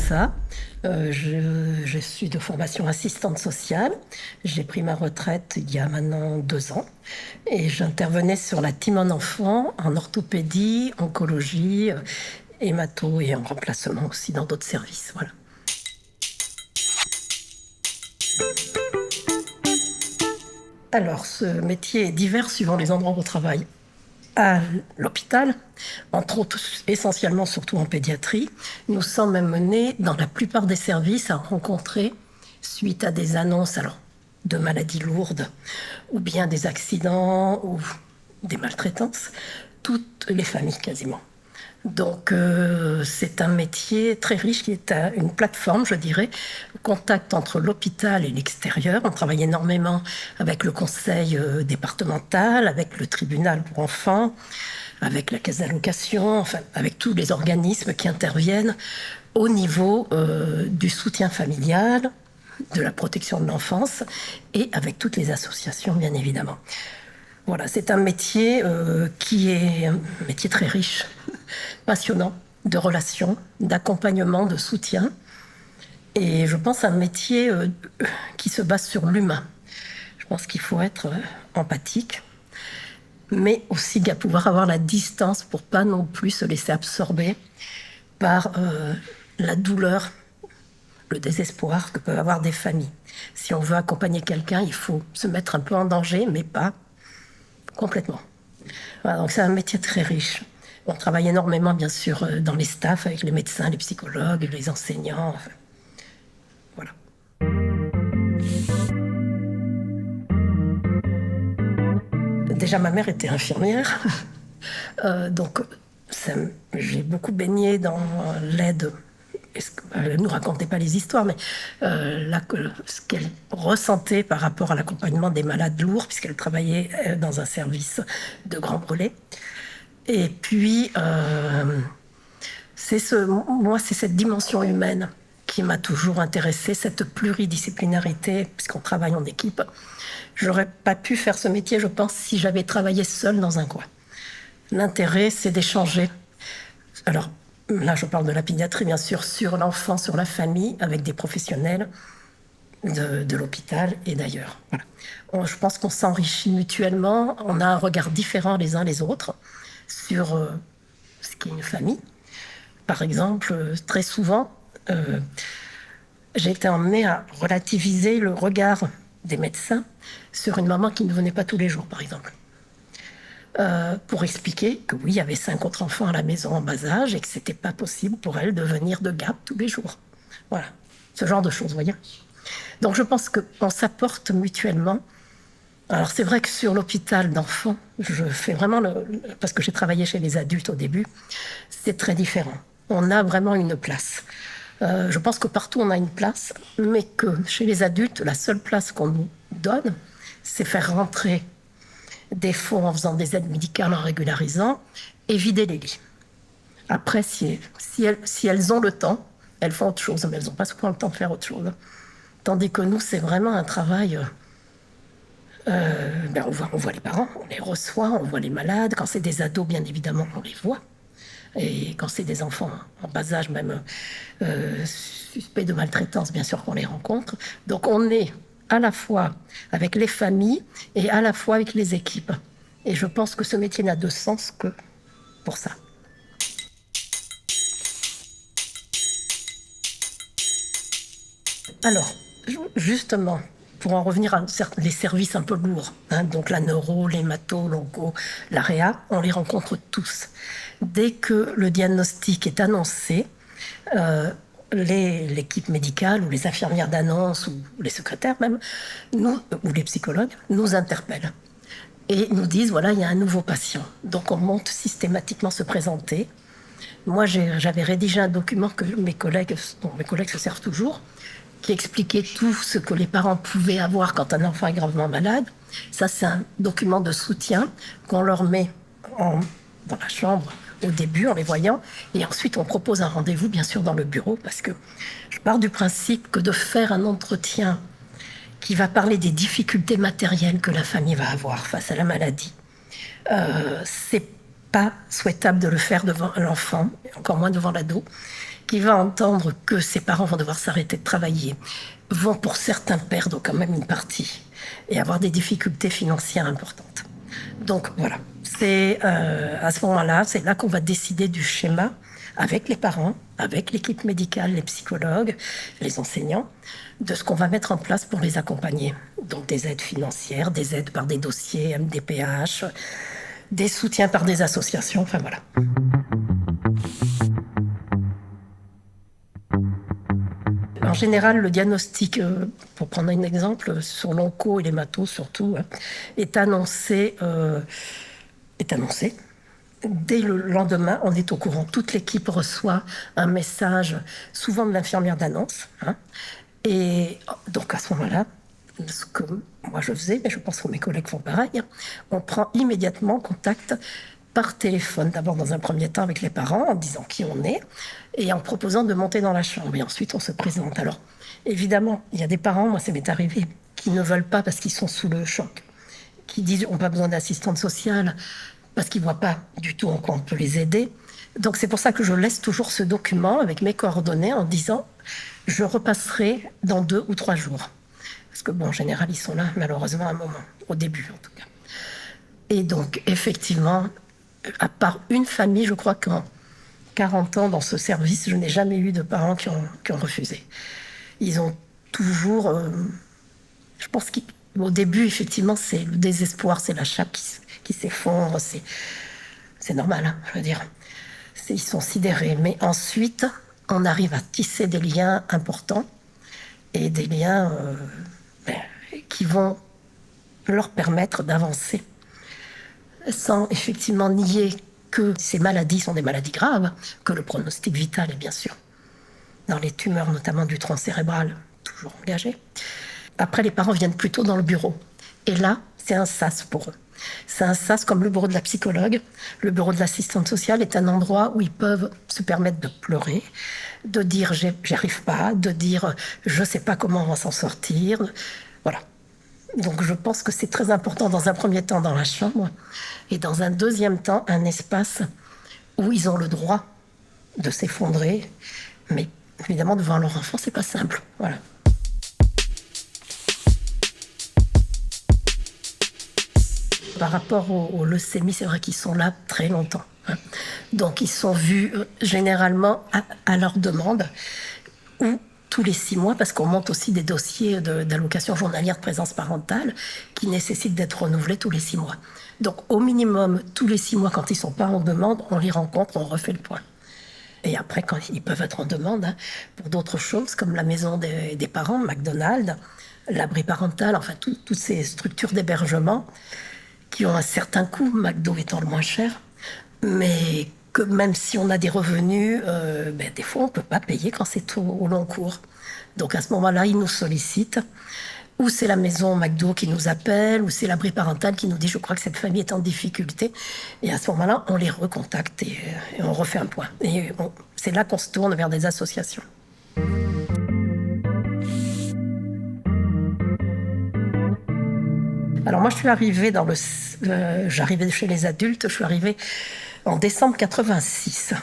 ça. Je suis de formation assistante sociale. J'ai pris ma retraite il y a maintenant 2 ans et j'intervenais sur la team en enfant, en orthopédie, oncologie, hémato et en remplacement aussi dans d'autres services. Voilà. Alors, ce métier est divers suivant les endroits où on travaille. À l'hôpital, entre autres, essentiellement surtout en pédiatrie, nous sommes menés dans la plupart des services à rencontrer, suite à des annonces de maladies lourdes, ou bien des accidents, ou des maltraitances, toutes les familles quasiment. Donc c'est un métier très riche qui est une plateforme, je dirais, contact entre l'hôpital et l'extérieur. On travaille énormément avec le conseil départemental, avec le tribunal pour enfants, avec la caisse d'allocation, enfin avec tous les organismes qui interviennent au niveau du soutien familial, de la protection de l'enfance et avec toutes les associations, bien évidemment. Voilà, c'est un métier qui est un métier très riche, passionnant, de relations, d'accompagnement, de soutien. Et je pense un métier qui se base sur l'humain. Je pense qu'il faut être empathique, mais aussi pouvoir avoir la distance pour pas non plus se laisser absorber par la douleur, le désespoir que peuvent avoir des familles. Si on veut accompagner quelqu'un, il faut se mettre un peu en danger, mais pas complètement. Voilà, donc c'est un métier très riche. On travaille énormément, bien sûr, dans les staffs, avec les médecins, les psychologues, les enseignants. Enfin, voilà. Déjà, ma mère était infirmière. Donc, j'ai beaucoup baigné dans l'aide. Elle ne nous racontait pas les histoires, mais ce qu'elle ressentait par rapport à l'accompagnement des malades lourds, puisqu'elle travaillait dans un service de grands brûlés. Et puis, c'est cette dimension humaine qui m'a toujours intéressée, cette pluridisciplinarité, puisqu'on travaille en équipe. J'aurais pas pu faire ce métier, je pense, si j'avais travaillé seule dans un coin. L'intérêt, c'est d'échanger. Alors, là, je parle de la pédiatrie, bien sûr, sur l'enfant, sur la famille, avec des professionnels de l'hôpital et d'ailleurs. Voilà. Je pense qu'on s'enrichit mutuellement, on a un regard différent les uns les autres sur ce qu'est une famille. Par exemple, très souvent, j'ai été emmenée à relativiser le regard des médecins sur une maman qui ne venait pas tous les jours, par exemple. Pour expliquer que oui, il y avait 5 autres enfants à la maison en bas âge et que c'était pas possible pour elle de venir de Gap tous les jours. Voilà, ce genre de choses, vous voyez. Donc je pense qu'on s'apporte mutuellement. Alors c'est vrai que sur l'hôpital d'enfants, je fais vraiment parce que j'ai travaillé chez les adultes au début, c'est très différent. On a vraiment une place. Je pense que partout on a une place, mais que chez les adultes, la seule place qu'on nous donne, c'est faire rentrer des fonds en faisant des aides médicales, en régularisant, et vider les lits. Après, si elles ont le temps, elles font autre chose, mais elles n'ont pas souvent le temps de faire autre chose. Tandis que nous, c'est vraiment un travail... on voit les parents, on les reçoit, on voit les malades. Quand c'est des ados, bien évidemment, on les voit. Et quand c'est des enfants en bas âge, même suspects de maltraitance, bien sûr qu'on les rencontre. Donc on est à la fois avec les familles et à la fois avec les équipes. Et je pense que ce métier n'a de sens que pour ça. Alors, justement, pour en revenir à les services un peu lourds, donc la neuro, l'hémato, l'onco, la réa, on les rencontre tous. Dès que le diagnostic est annoncé, l'équipe médicale ou les infirmières d'annonce ou les secrétaires même, ou les psychologues, nous interpellent et nous disent, voilà, il y a un nouveau patient. Donc on monte systématiquement se présenter. Moi, j'avais rédigé un document que mes collègues se servent toujours, qui expliquait tout ce que les parents pouvaient avoir quand un enfant est gravement malade. Ça, c'est un document de soutien qu'on leur met dans la chambre au début en les voyant, et ensuite on propose un rendez-vous, bien sûr, dans le bureau, parce que je pars du principe que de faire un entretien qui va parler des difficultés matérielles que la famille va avoir face à la maladie, c'est pas souhaitable de le faire devant l'enfant, encore moins devant l'ado. qui va entendre que ses parents vont devoir s'arrêter de travailler, vont pour certains perdre quand même une partie et avoir des difficultés financières importantes. Donc voilà, c'est à ce moment-là, c'est là qu'on va décider du schéma avec les parents, avec l'équipe médicale, les psychologues, les enseignants, de ce qu'on va mettre en place pour les accompagner. Donc des aides financières, des aides par des dossiers MDPH, des soutiens par des associations, enfin voilà. En général, le diagnostic, pour prendre un exemple, sur l'onco et les matos surtout, est annoncé. Dès le lendemain, on est au courant. Toute l'équipe reçoit un message, souvent de l'infirmière d'annonce. Et donc à ce moment-là, ce que moi je faisais, mais je pense que mes collègues font pareil, on prend immédiatement contact par téléphone, d'abord dans un premier temps avec les parents, en disant qui on est, et en proposant de monter dans la chambre. Et ensuite, on se présente. Alors, évidemment, il y a des parents, moi ça m'est arrivé, qui ne veulent pas parce qu'ils sont sous le choc, qui disent on n'a pas besoin d'assistante sociale, parce qu'ils ne voient pas du tout en quoi on peut les aider. Donc c'est pour ça que je laisse toujours ce document avec mes coordonnées en disant je repasserai dans 2 ou 3 jours. Parce que bon, en général, ils sont là malheureusement un moment, au début en tout cas. Et donc effectivement, à part une famille, je crois qu'en 40 ans dans ce service, je n'ai jamais eu de parents qui ont refusé. Ils ont toujours... je pense qu'au début, effectivement, c'est le désespoir, c'est la chape qui s'effondre, c'est normal, hein, je veux dire. Ils sont sidérés. Mais ensuite, on arrive à tisser des liens importants et des liens qui vont leur permettre d'avancer sans effectivement nier que ces maladies sont des maladies graves, que le pronostic vital est bien sûr dans les tumeurs, notamment du tronc cérébral, toujours engagé. Après, les parents viennent plutôt dans le bureau. Et là, c'est un sas pour eux. C'est un sas comme le bureau de la psychologue. Le bureau de l'assistante sociale est un endroit où ils peuvent se permettre de pleurer, de dire j'y arrive pas, de dire je sais pas comment on va s'en sortir. Voilà. Donc je pense que c'est très important dans un premier temps dans la chambre et dans un deuxième temps un espace où ils ont le droit de s'effondrer. Mais évidemment devant leur enfant c'est pas simple. Voilà. Par rapport aux leucémies, c'est vrai qu'ils sont là très longtemps. Donc ils sont vus généralement à leur demande ou tous les 6 mois, parce qu'on monte aussi des dossiers d'allocation journalière de présence parentale qui nécessitent d'être renouvelés tous les 6 mois. Donc au minimum, tous les 6 mois, quand ils ne sont pas en demande, on les rencontre, on refait le point. Et après, quand ils peuvent être en demande pour d'autres choses, comme la maison des parents, McDonald's, l'abri parental, enfin toutes ces structures d'hébergement, qui ont un certain coût, McDo étant le moins cher, mais que même si on a des revenus, des fois on ne peut pas payer quand c'est au long cours. Donc à ce moment-là, ils nous sollicitent. Ou c'est la maison McDo qui nous appelle, ou c'est l'abri parental qui nous dit « je crois que cette famille est en difficulté ». Et à ce moment-là, on les recontacte et on refait un point. Et c'est là qu'on se tourne vers des associations. Alors moi, je suis arrivée j'arrivais chez les adultes, je suis arrivée en décembre 86.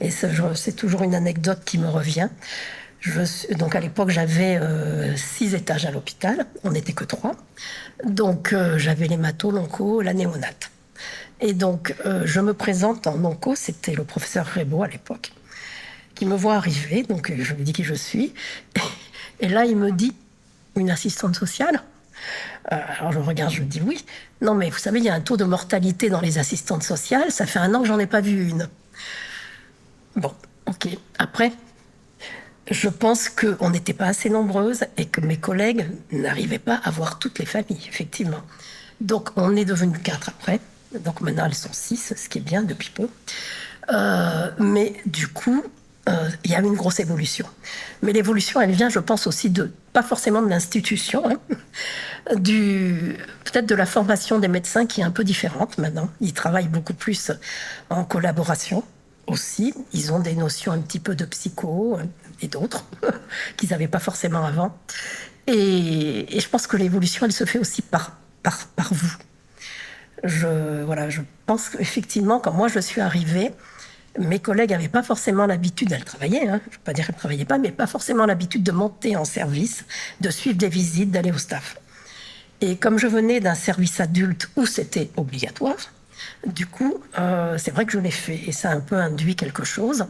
Et c'est toujours une anecdote qui me revient. Donc à l'époque, j'avais 6 étages à l'hôpital, on n'était que 3. Donc j'avais les matos, l'onco, la néonate. Et donc je me présente en onco, c'était le professeur Rébaud à l'époque, qui me voit arriver, donc je lui dis qui je suis. Et là, il me dit, une assistante sociale ? Alors je regarde, je dis oui. Non, mais vous savez, il y a un taux de mortalité dans les assistantes sociales. Ça fait 1 an que j'en ai pas vu une. Bon, ok. Après, je pense qu'on n'était pas assez nombreuses et que mes collègues n'arrivaient pas à voir toutes les familles, effectivement. Donc on est devenu 4 après. Donc maintenant elles sont 6, ce qui est bien depuis peu. Mais du coup, il y a une grosse évolution. Mais l'évolution, elle vient, je pense, aussi pas forcément de l'institution, peut-être de la formation des médecins qui est un peu différente maintenant. Ils travaillent beaucoup plus en collaboration aussi. Ils ont des notions un petit peu de psycho et d'autres qu'ils n'avaient pas forcément avant. Et je pense que l'évolution, elle se fait aussi par vous. Je pense qu'effectivement, quand moi je suis arrivée, Mes collègues n'avaient pas forcément l'habitude, elles travaillaient, hein, je ne veux pas dire qu'elles ne travaillaient pas, mais pas forcément l'habitude de monter en service, de suivre des visites, d'aller au staff. Et comme je venais d'un service adulte où c'était obligatoire, du coup, c'est vrai que je l'ai fait. Et ça a un peu induit quelque chose.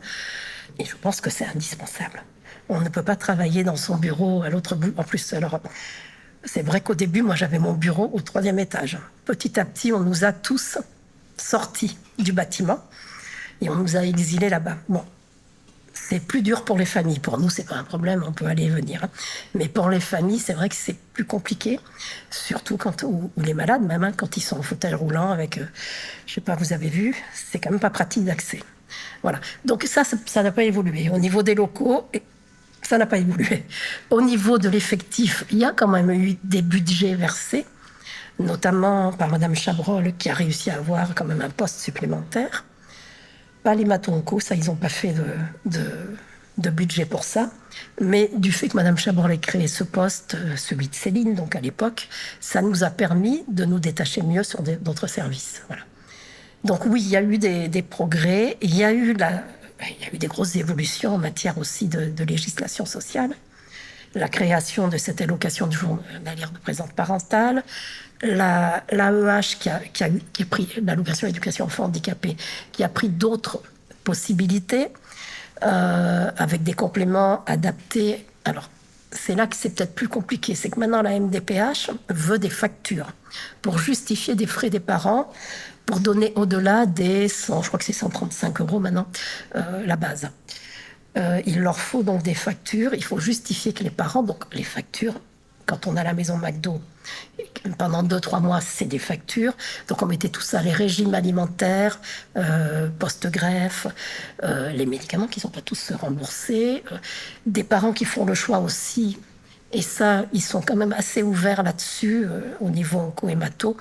Et je pense que c'est indispensable. On ne peut pas travailler dans son bureau à l'autre bout. En plus, alors, c'est vrai qu'au début, moi, j'avais mon bureau au 3e étage. Petit à petit, on nous a tous sortis du bâtiment et on nous a exilés là-bas. Bon, c'est plus dur pour les familles. Pour nous, c'est pas un problème, on peut aller et venir. Mais pour les familles, c'est vrai que c'est plus compliqué, surtout quand ou les malades, même hein, quand ils sont en fauteuil roulant avec, je sais pas, vous avez vu, c'est quand même pas pratique d'accès. Voilà. Donc ça n'a pas évolué. Au niveau des locaux, ça n'a pas évolué. Au niveau de l'effectif, il y a quand même eu des budgets versés, notamment par Madame Chabrol, qui a réussi à avoir quand même un poste supplémentaire. Pas les Matonco, ça, ils n'ont pas fait de budget pour ça. Mais du fait que Madame Chabrol ait créé ce poste, celui de Céline, donc à l'époque, ça nous a permis de nous détacher mieux sur d'autres services. Voilà. Donc oui, il y a eu des progrès, il y a eu des grosses évolutions en matière aussi de législation sociale. La création de cette allocation de journalière de présence parentale, l'AEH qui a pris l'allocation éducation enfant handicapé, qui a pris d'autres possibilités avec des compléments adaptés. Alors, c'est là que c'est peut-être plus compliqué. C'est que maintenant, la MDPH veut des factures pour justifier des frais des parents, pour donner au-delà des 100, je crois que c'est 135 € maintenant, la base. Il leur faut donc des factures. Il faut justifier que les parents, donc les factures, quand on a la maison McDo, pendant 2-3 mois, c'est des factures. Donc on mettait tout ça, les régimes alimentaires, post-greffe, les médicaments qui ne sont pas tous remboursés, des parents qui font le choix aussi, et ça, ils sont quand même assez ouverts là-dessus, au niveau onco-hémato,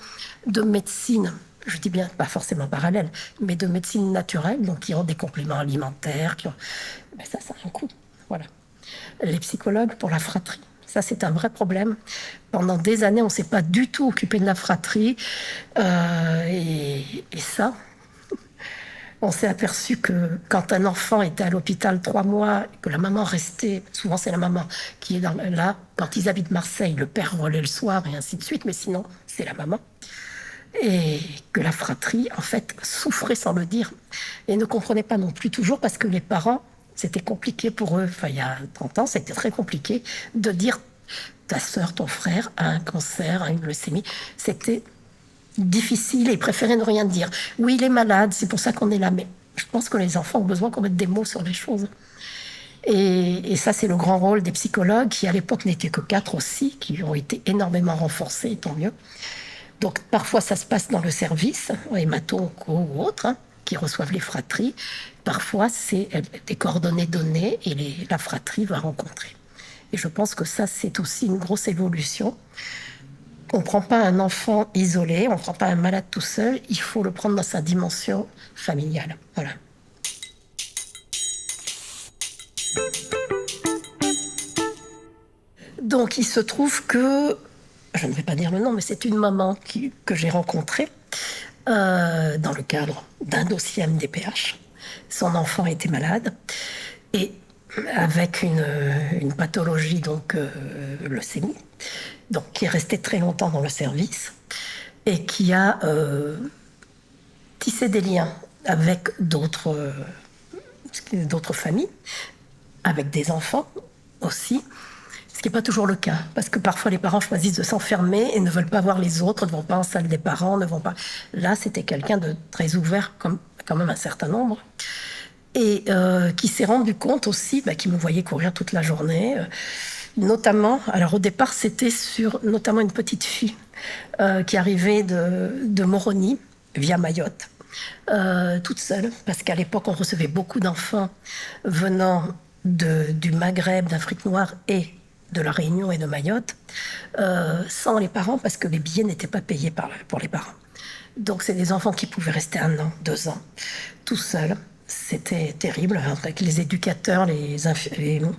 de médecine. Je dis bien, pas forcément parallèle, mais de médecine naturelle, donc qui ont des compléments alimentaires. Ben ça a un coût. Voilà. Les psychologues pour la fratrie. Ça, c'est un vrai problème. Pendant des années, on ne s'est pas du tout occupé de la fratrie. Et ça, on s'est aperçu que quand un enfant était à l'hôpital 3 mois, que la maman restait, souvent c'est la maman qui est là, quand ils habitent Marseille, le père relait le soir et ainsi de suite, mais sinon, c'est la maman. Et que la fratrie, en fait, souffrait sans le dire. Et ne comprenait pas non plus toujours parce que les parents, c'était compliqué pour eux. Enfin, il y a 30 ans, c'était très compliqué de dire ta sœur, ton frère a un cancer, a une leucémie. C'était difficile et ils préféraient ne rien dire. Oui, il est malade, c'est pour ça qu'on est là. Mais je pense que les enfants ont besoin qu'on mette des mots sur les choses. Et ça, c'est le grand rôle des psychologues qui, à l'époque, n'étaient que 4 aussi, qui ont été énormément renforcés, tant mieux. Donc, parfois, ça se passe dans le service, hémato ou autre, hein, qui reçoivent les fratries. Parfois, c'est des coordonnées données et la fratrie va rencontrer. Et je pense que ça, c'est aussi une grosse évolution. On ne prend pas un enfant isolé, on ne prend pas un malade tout seul, il faut le prendre dans sa dimension familiale. Voilà. Donc, il se trouve que, je ne vais pas dire le nom, mais c'est une maman que j'ai rencontrée dans le cadre d'un dossier MDPH. Son enfant était malade et avec une pathologie, donc leucémie, donc qui est resté très longtemps dans le service et qui a tissé des liens avec d'autres familles, avec des enfants aussi. Ce qui n'est pas toujours le cas, parce que parfois les parents choisissent de s'enfermer et ne veulent pas voir les autres, ne vont pas en salle des parents, ne vont pas... Là, c'était quelqu'un de très ouvert, comme quand même un certain nombre, et qui s'est rendu compte aussi, qui me voyait courir toute la journée, notamment, alors au départ, c'était sur notamment une petite fille qui arrivait de Moroni, via Mayotte, toute seule, parce qu'à l'époque, on recevait beaucoup d'enfants venant du Maghreb, d'Afrique noire et de la Réunion et de Mayotte, sans les parents, parce que les billets n'étaient pas payés pour les parents. Donc, c'est des enfants qui pouvaient rester 1 an, 2 ans, tout seuls. C'était terrible, avec les éducateurs, les infirmières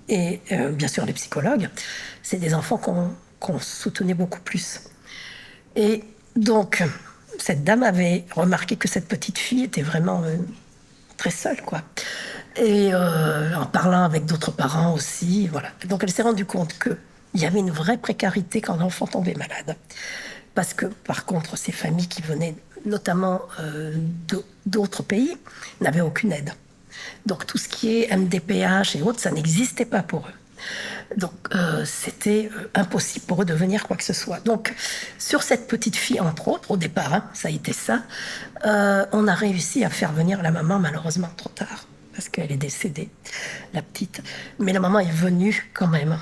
et bien sûr les psychologues. C'est des enfants qu'on soutenait beaucoup plus. Et donc, cette dame avait remarqué que cette petite fille était vraiment très seule, quoi. Et en parlant avec d'autres parents aussi, voilà. Donc elle s'est rendue compte qu'il y avait une vraie précarité quand l'enfant tombait malade. Parce que, par contre, ces familles qui venaient notamment d'autres pays n'avaient aucune aide. Donc tout ce qui est MDPH et autres, ça n'existait pas pour eux. Donc c'était impossible pour eux de venir quoi que ce soit. Donc sur cette petite fille, entre autres, au départ, hein, ça a été ça, on a réussi à faire venir la maman, malheureusement trop tard, parce qu'elle est décédée, la petite. Mais la maman est venue quand même.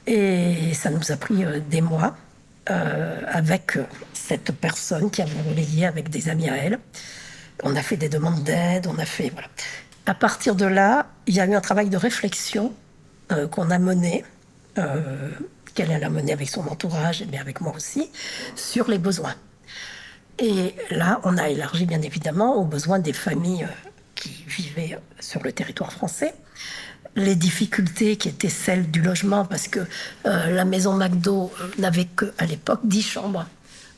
Et ça nous a pris des mois avec cette personne qui avait relayé avec des amis à elle. On a fait des demandes d'aide, on a fait... Voilà. À partir de là, il y a eu un travail de réflexion qu'on a mené, qu'elle a mené avec son entourage, mais avec moi aussi, sur les besoins. Et là, on a élargi bien évidemment aux besoins des familles qui vivaient sur le territoire français. Les difficultés qui étaient celles du logement, parce que la maison McDo n'avait qu'à l'époque 10 chambres.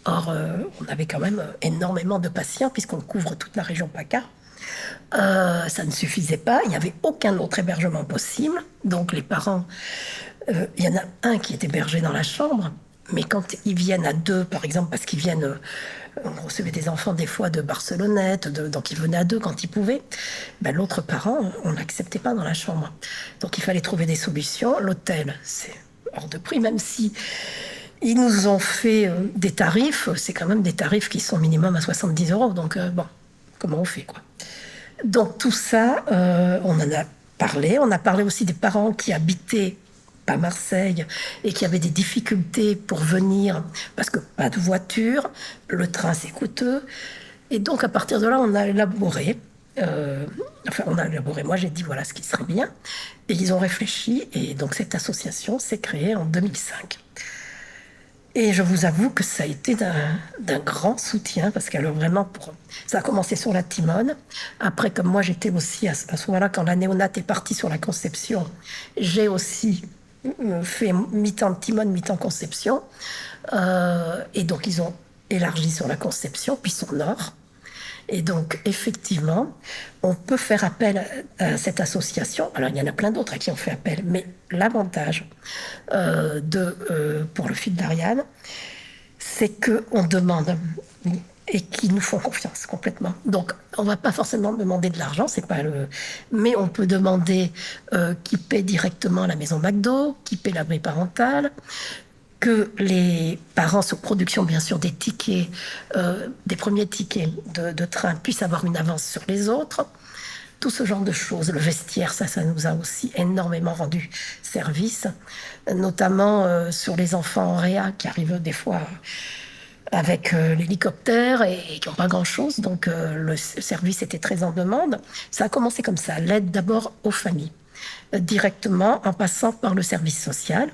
Or, on avait quand même énormément de patients, puisqu'on couvre toute la région PACA. Ça ne suffisait pas, il n'y avait aucun autre hébergement possible. Donc les parents, il y en a un qui est hébergé dans la chambre, mais quand ils viennent à deux, par exemple, parce qu'ils viennent, on recevait des enfants des fois de Barcelonnette, donc ils venaient à deux quand ils pouvaient, ben, l'autre parent, on n'acceptait pas dans la chambre. Donc il fallait trouver des solutions. L'hôtel, c'est hors de prix, même si ils nous ont fait des tarifs, c'est quand même des tarifs qui sont minimum à 70 €. Donc bon, comment on fait, quoi? Donc tout ça, on en a parlé. On a parlé aussi des parents qui habitaient à Marseille et qui avaient des difficultés pour venir parce que pas de voiture, le train c'est coûteux. Et donc à partir de là, on a élaboré. Moi j'ai dit voilà ce qui serait bien. Et ils ont réfléchi et donc cette association s'est créée en 2005. Et je vous avoue que ça a été d'un grand soutien, parce qu'elle vraiment ça a commencé sur la Timone. Après, comme moi, j'étais aussi, à ce moment-là, quand la néonate est partie sur la conception, j'ai aussi fait mi-temps Timone, mi-temps conception. Et donc, ils ont élargi sur la conception, puis sur Nord. Et donc, effectivement, on peut faire appel à cette association. Alors, il y en a plein d'autres à qui on fait appel, mais l'avantage pour le fil d'Ariane, c'est qu'on demande et qu'ils nous font confiance complètement. Donc, on ne va pas forcément demander de l'argent, c'est pas mais on peut demander qu'ils paient directement la maison McDo, qu'ils paient l'abri parental, que les parents, sur production bien sûr des tickets, des premiers tickets de train, puissent avoir une avance sur les autres. Tout ce genre de choses. Le vestiaire, ça nous a aussi énormément rendu service, notamment sur les enfants en réa qui arrivent des fois avec l'hélicoptère et qui n'ont pas grand-chose. Donc le service était très en demande. Ça a commencé comme ça, l'aide d'abord aux familles, directement en passant par le service social.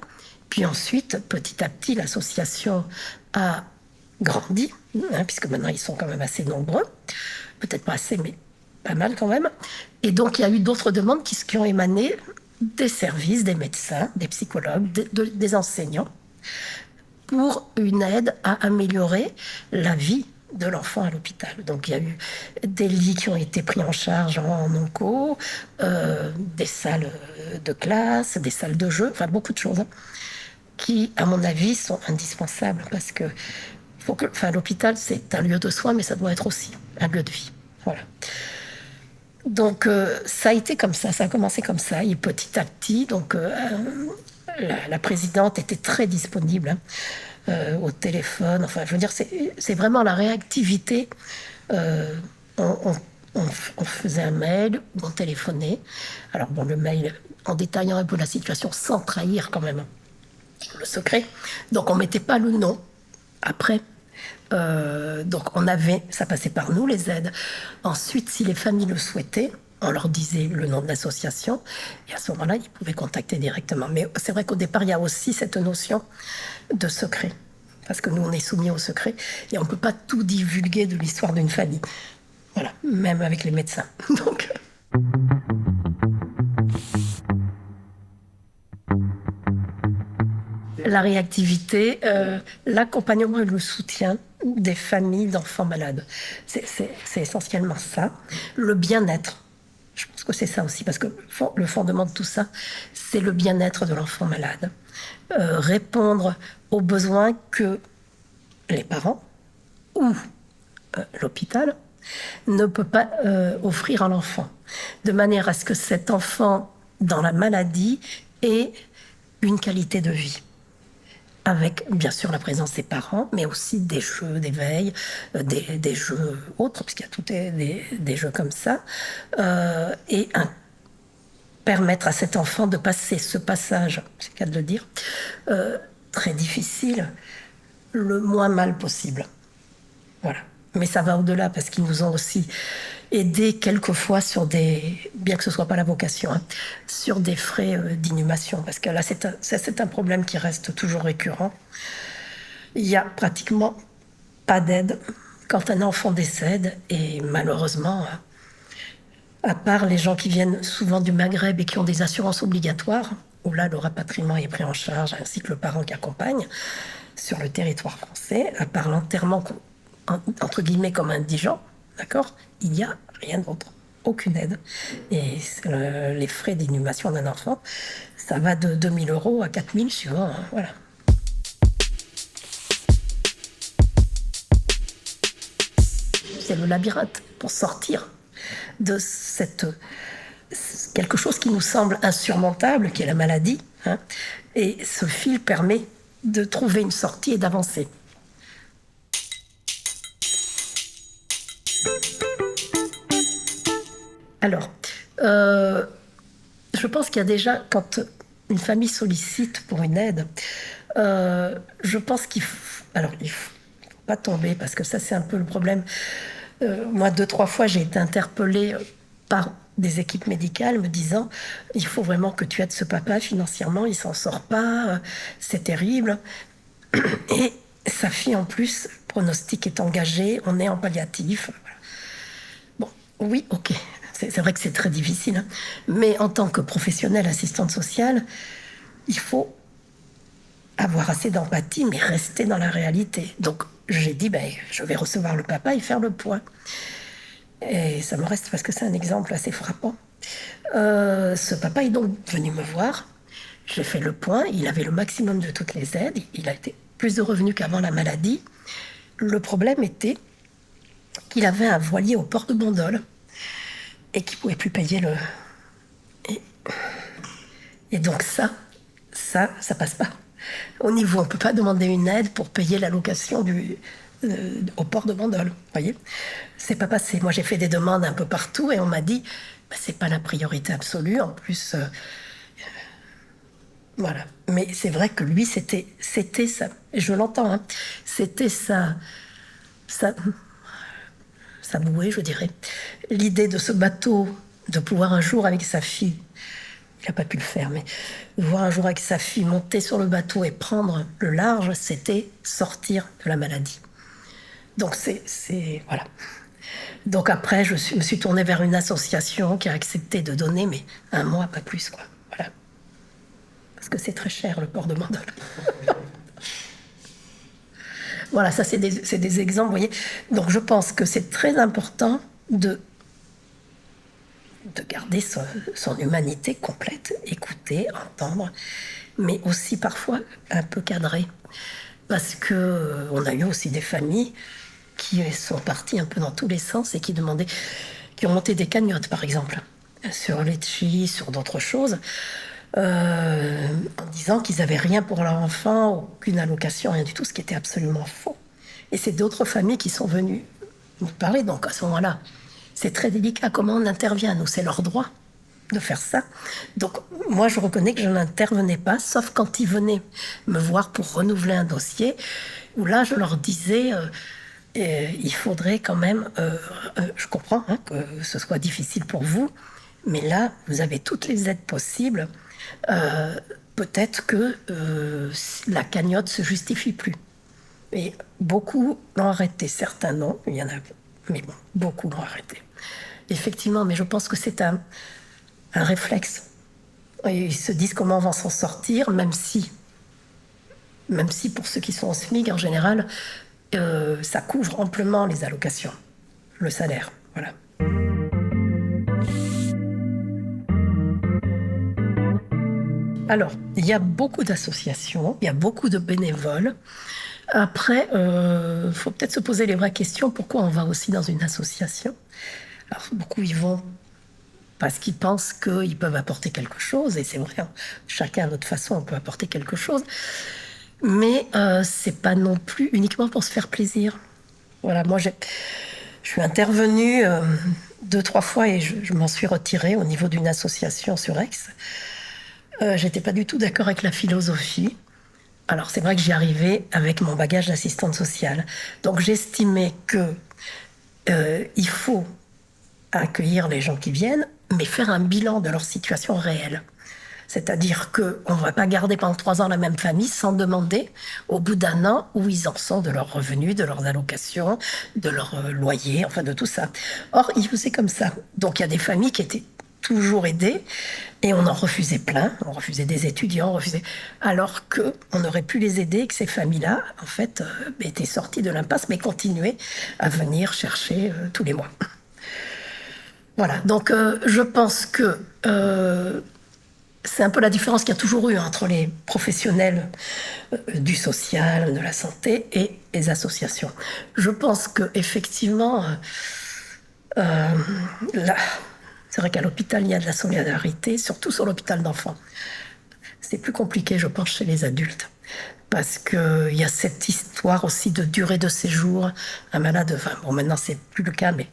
Puis ensuite, petit à petit, l'association a grandi, puisque maintenant ils sont quand même assez nombreux. Peut-être pas assez, mais pas mal quand même. Et donc, il y a eu d'autres demandes qui ont émané des services, des médecins, des psychologues, des enseignants, pour une aide à améliorer la vie de l'enfant à l'hôpital. Donc, il y a eu des lits qui ont été pris en charge en onco, des salles de classe, des salles de jeu, enfin beaucoup de choses qui, à mon avis, sont indispensables parce que l'hôpital, c'est un lieu de soins, mais ça doit être aussi un lieu de vie. Voilà. Donc, ça a été comme ça a commencé comme ça, et petit à petit, donc, la présidente était très disponible au téléphone. Enfin, je veux dire, c'est vraiment la réactivité. On faisait un mail ou on téléphonait. Alors, bon, le mail, en détaillant un peu la situation, sans trahir quand même le secret. Donc, on mettait pas le nom après. Donc ça passait par nous les aides. Ensuite, si les familles le souhaitaient, on leur disait le nom de l'association et à ce moment-là, ils pouvaient contacter directement. Mais c'est vrai qu'au départ, il y a aussi cette notion de secret, parce que nous, on est soumis au secret et on ne peut pas tout divulguer de l'histoire d'une famille. Voilà, même avec les médecins. Donc... La réactivité, l'accompagnement et le soutien des familles d'enfants malades. C'est essentiellement ça. Le bien-être. Je pense que c'est ça aussi, parce que le fondement de tout ça, c'est le bien-être de l'enfant malade. Répondre aux besoins que les parents ou l'hôpital ne peut pas offrir à l'enfant, de manière à ce que cet enfant, dans la maladie, ait une qualité de vie. Avec, bien sûr, la présence des parents, mais aussi des jeux d'éveil, des jeux autres, parce qu'il y a tout des jeux comme ça, et permettre à cet enfant de passer ce passage, c'est le cas de le dire, très difficile, le moins mal possible. Voilà. Mais ça va au-delà, parce qu'ils nous ont aussi aidés quelquefois sur des, bien que ce soit pas la vocation, hein, sur des frais d'inhumation, parce que là c'est un problème qui reste toujours récurrent. Il y a pratiquement pas d'aide quand un enfant décède, et malheureusement, à part les gens qui viennent souvent du Maghreb et qui ont des assurances obligatoires, où là le rapatriement est pris en charge, ainsi que le parent qui accompagne sur le territoire français, à part l'enterrement entre guillemets comme indigent, d'accord, il n'y a rien d'autre, aucune aide. Et les frais d'inhumation d'un enfant, ça va de 2 000 € à 4 000 suivant, hein, voilà. C'est le labyrinthe pour sortir de quelque chose qui nous semble insurmontable, qui est la maladie, hein, et ce fil permet de trouver une sortie et d'avancer. Alors, je pense qu'il y a déjà, quand une famille sollicite pour une aide, je pense qu'il faut... Alors, il ne faut pas tomber, parce que ça, c'est un peu le problème. Moi, 2-3 fois, j'ai été interpellée par des équipes médicales me disant « Il faut vraiment que tu aides ce papa financièrement, il ne s'en sort pas, c'est terrible. » Et sa fille, en plus, le pronostic est engagé, on est en palliatif. Voilà. Bon, oui, ok. C'est vrai que c'est très difficile, hein. Mais en tant que professionnelle assistante sociale, il faut avoir assez d'empathie, mais rester dans la réalité. Donc, j'ai dit, je vais recevoir le papa et faire le point. Et ça me reste parce que c'est un exemple assez frappant. Ce papa est donc venu me voir. J'ai fait le point. Il avait le maximum de toutes les aides. Il a été plus de revenus qu'avant la maladie. Le problème était qu'il avait un voilier au port de Bandol et qu'il ne pouvait plus payer le... Et donc ça passe pas. Au niveau, on ne peut pas demander une aide pour payer la location au port de Bandol, voyez. C'est pas passé. Moi, j'ai fait des demandes un peu partout et on m'a dit, c'est pas la priorité absolue. En plus, voilà. Mais c'est vrai que lui, c'était ça. Et je l'entends, hein, c'était ça bouée, je dirais. L'idée de ce bateau, de pouvoir un jour avec sa fille, il n'a pas pu le faire, mais de voir un jour avec sa fille monter sur le bateau et prendre le large, c'était sortir de la maladie. Donc voilà. Donc après, je me suis tournée vers une association qui a accepté de donner, mais 1 mois, pas plus, quoi. Voilà. Parce que c'est très cher, le port de Bandol. Voilà, ça c'est des exemples, vous voyez. Donc je pense que c'est très important de garder son humanité complète, écouter, entendre, mais aussi parfois un peu cadrer. Parce que on a eu aussi des familles qui sont parties un peu dans tous les sens et qui ont monté des cagnottes, par exemple, sur Litchi, sur d'autres choses, en disant qu'ils n'avaient rien pour leur enfant, aucune allocation, rien du tout, ce qui était absolument faux. Et c'est d'autres familles qui sont venues nous parler. Donc à ce moment-là, c'est très délicat comment on intervient. Nous, c'est leur droit de faire ça. Donc moi, je reconnais que je n'intervenais pas, sauf quand ils venaient me voir pour renouveler un dossier, où là, je leur disais... il faudrait quand même, je comprends, hein, que ce soit difficile pour vous, mais là, vous avez toutes les aides possibles. Peut-être que la cagnotte se justifie plus. Et beaucoup l'ont arrêté, certains non, il y en a, mais bon, beaucoup l'ont arrêté. Effectivement, mais je pense que c'est un réflexe. Et ils se disent comment on va s'en sortir, même si même si pour ceux qui sont au SMIC, en général, ça couvre amplement les allocations, le salaire. Voilà. Alors, il y a beaucoup d'associations, il y a beaucoup de bénévoles. Après, faut peut-être se poser les vraies questions. Pourquoi on va aussi dans une association? Alors, beaucoup y vont parce qu'ils pensent qu'ils peuvent apporter quelque chose, et c'est vrai, hein, chacun à notre façon, on peut apporter quelque chose. Mais c'est pas non plus uniquement pour se faire plaisir. Voilà, moi, je suis intervenue 2-3 fois et je m'en suis retirée au niveau d'une association sur Aix. J'étais pas du tout d'accord avec la philosophie. Alors, c'est vrai que j'y arrivais avec mon bagage d'assistante sociale. Donc, j'estimais que il faut accueillir les gens qui viennent, mais faire un bilan de leur situation réelle. C'est-à-dire qu'on ne va pas garder pendant 3 ans la même famille sans demander, au bout d'un an, où ils en sont de leurs revenus, de leurs allocations, de leur loyer, enfin de tout ça. Or, ils faisaient comme ça. Donc, il y a des familles qui étaient toujours aidées et on en refusait plein. On refusait des étudiants, on refusait... alors qu'on aurait pu les aider et que ces familles-là, en fait, étaient sorties de l'impasse, mais continuaient à venir chercher tous les mois. Voilà, donc je pense que c'est un peu la différence qu'il y a toujours eu entre les professionnels du social, de la santé et les associations. Je pense qu'effectivement, c'est vrai qu'à l'hôpital, il y a de la solidarité, surtout sur l'hôpital d'enfants. C'est plus compliqué, je pense, chez les adultes. Parce qu'il y a cette histoire aussi de durée de séjour. Un malade, enfin, bon, maintenant, c'est plus le cas, mais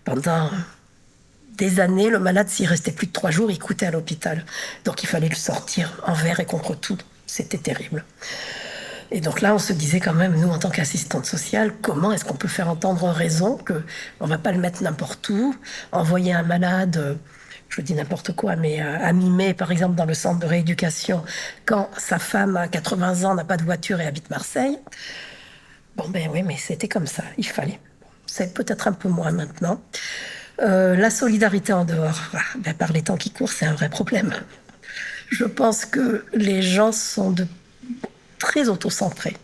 pendant des années, le malade, s'il restait plus de 3 jours, il coûtait à l'hôpital. Donc il fallait le sortir envers et contre tout. C'était terrible. Et donc là, on se disait quand même, nous, en tant qu'assistante sociale, comment est-ce qu'on peut faire entendre raison, qu'on ne va pas le mettre n'importe où, envoyer un malade, je dis n'importe quoi, mais à mimer, par exemple, dans le centre de rééducation, quand sa femme à 80 ans n'a pas de voiture et habite Marseille. Bon, ben oui, mais c'était comme ça, il fallait. C'est peut-être un peu moins maintenant. La solidarité en dehors, ben par les temps qui courent, c'est un vrai problème. Je pense que les gens sont très autocentrés,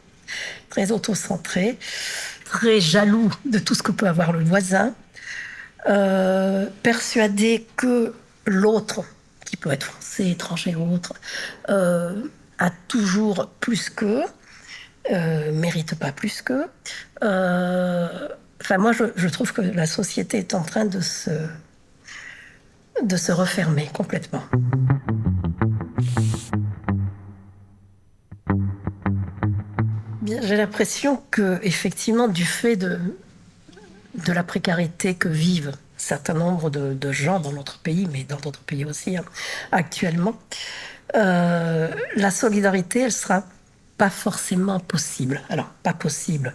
très jaloux de tout ce que peut avoir le voisin, persuadés que l'autre, qui peut être français, étranger ou autre, a toujours plus qu'eux, mérite pas plus qu'eux. Enfin, moi, je trouve que la société est en train de se refermer complètement. Bien, j'ai l'impression que, effectivement, du fait de la précarité que vivent un certain nombre de gens dans notre pays, mais dans d'autres pays aussi, hein, actuellement, la solidarité, elle sera pas forcément possible. Alors, pas possible,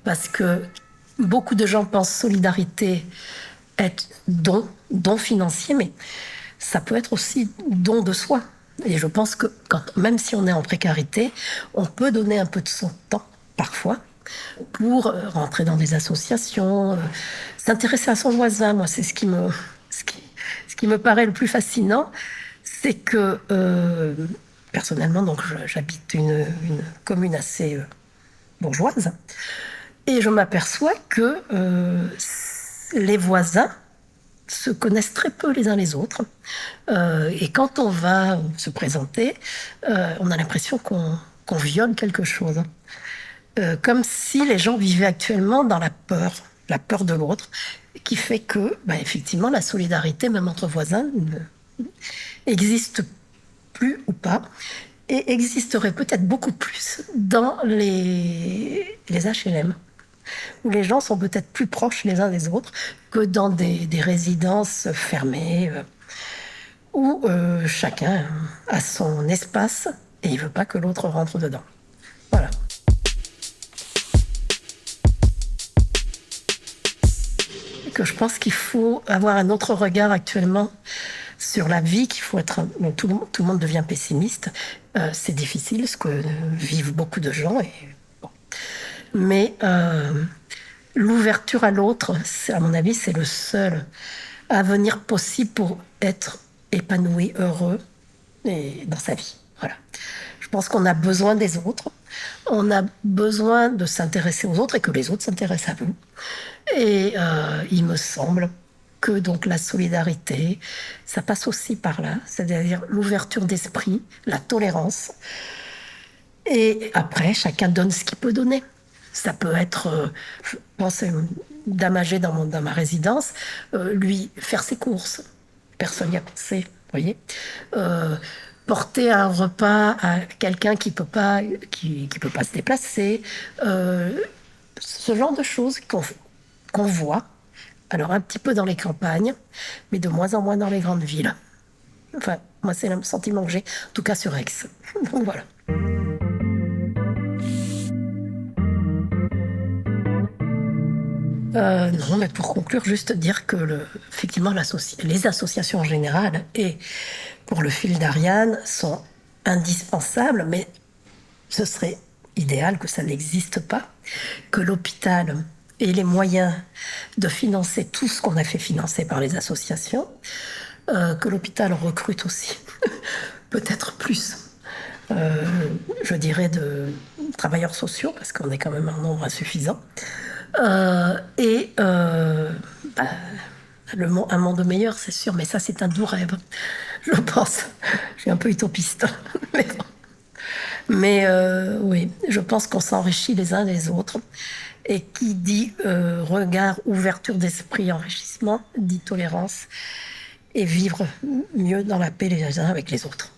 parce que beaucoup de gens pensent solidarité être don financier, mais ça peut être aussi don de soi. Et je pense que même si on est en précarité, on peut donner un peu de son temps, parfois, pour rentrer dans des associations, s'intéresser à son voisin. Moi, c'est ce qui me paraît le plus fascinant, c'est que, personnellement, donc j'habite une commune assez bourgeoise, et je m'aperçois que les voisins se connaissent très peu les uns les autres. Et quand on va se présenter, on a l'impression qu'on viole quelque chose. Comme si les gens vivaient actuellement dans la peur de l'autre, qui fait que, effectivement, la solidarité, même entre voisins, n'existe plus ou pas, et existerait peut-être beaucoup plus dans les HLM, où les gens sont peut-être plus proches les uns des autres que dans des résidences fermées, où chacun a son espace et il ne veut pas que l'autre rentre dedans. Voilà. Et que je pense qu'il faut avoir un autre regard actuellement sur la vie, qu'il faut être... Tout le monde devient pessimiste. C'est difficile, ce que vivent beaucoup de gens. Mais l'ouverture à l'autre, à mon avis, c'est le seul avenir possible pour être épanoui, heureux et dans sa vie. Voilà. Je pense qu'on a besoin des autres. On a besoin de s'intéresser aux autres et que les autres s'intéressent à vous. Et il me semble que donc la solidarité, ça passe aussi par là, c'est-à-dire l'ouverture d'esprit, la tolérance. Et après, chacun donne ce qu'il peut donner. Ça peut être, je pense, une dame âgée dans ma résidence, lui faire ses courses. Personne n'y a pensé, vous voyez. Porter un repas à quelqu'un qui peut pas se déplacer. Ce genre de choses qu'on voit. Alors un petit peu dans les campagnes, mais de moins en moins dans les grandes villes. Enfin, moi c'est le sentiment que j'ai, en tout cas sur Aix. Donc voilà. Non, mais pour conclure, juste dire que effectivement, les associations en général et pour le fil d'Ariane sont indispensables, mais ce serait idéal que ça n'existe pas, que l'hôpital ait les moyens de financer tout ce qu'on a fait financer par les associations, que l'hôpital recrute aussi, peut-être plus, je dirais, de travailleurs sociaux, parce qu'on est quand même un nombre insuffisant. Un monde meilleur, c'est sûr, mais ça, c'est un doux rêve, je pense. Je suis un peu utopiste. Mais oui, je pense qu'on s'enrichit les uns des autres. Et qui dit regard, ouverture d'esprit, enrichissement, dit tolérance et vivre mieux dans la paix les uns avec les autres.